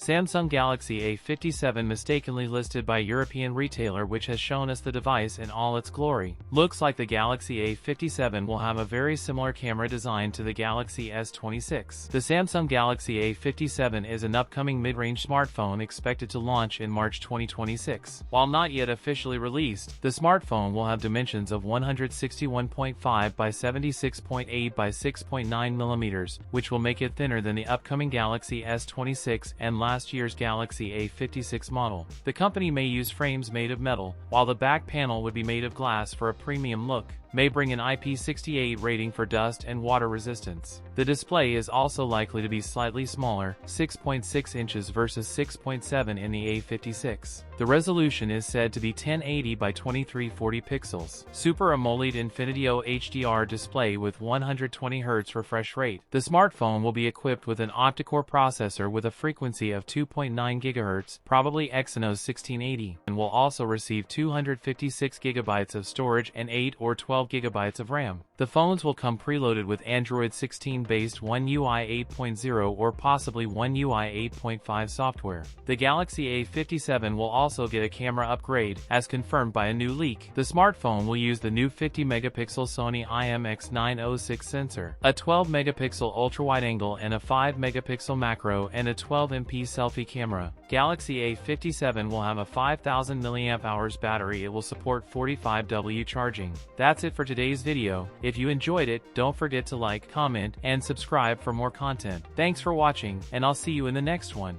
Samsung Galaxy A57 mistakenly listed by European retailer, which has shown us the device in all its glory. Looks like the Galaxy A57 will have a very similar camera design to the Galaxy S26. The Samsung Galaxy A57 is an upcoming mid-range smartphone expected to launch in March 2026. While not yet officially released, the smartphone will have dimensions of 161.5 by 76.8 by 6.9 mm, which will make it thinner than the upcoming Galaxy S26 and last year's Galaxy A56 model. The company may use frames made of metal, while the back panel would be made of glass for a premium look. May bring an IP68 rating for dust and water resistance. The display is also likely to be slightly smaller, 6.6 inches versus 6.7 in the A56. The resolution is said to be 1080 by 2340 pixels. Super AMOLED Infinity-O HDR display with 120Hz refresh rate. The smartphone will be equipped with an octa-core processor with a frequency of 2.9 GHz, probably Exynos 1680, and will also receive 256 GB of storage and 8 or 12 GB of RAM. The phones will come preloaded with Android 16-based One UI 8.0 or possibly One UI 8.5 software. The Galaxy A57 will also get a camera upgrade, as confirmed by a new leak. The smartphone will use the new 50-megapixel Sony IMX906 sensor, a 12-megapixel ultra-wide-angle and a 5-megapixel macro and a 12MP selfie camera. Galaxy A57 will have a 5000 mAh battery. It will support 45W charging. That's it for today's video. If you enjoyed it, don't forget to like, comment, and subscribe for more content. Thanks for watching, and I'll see you in the next one.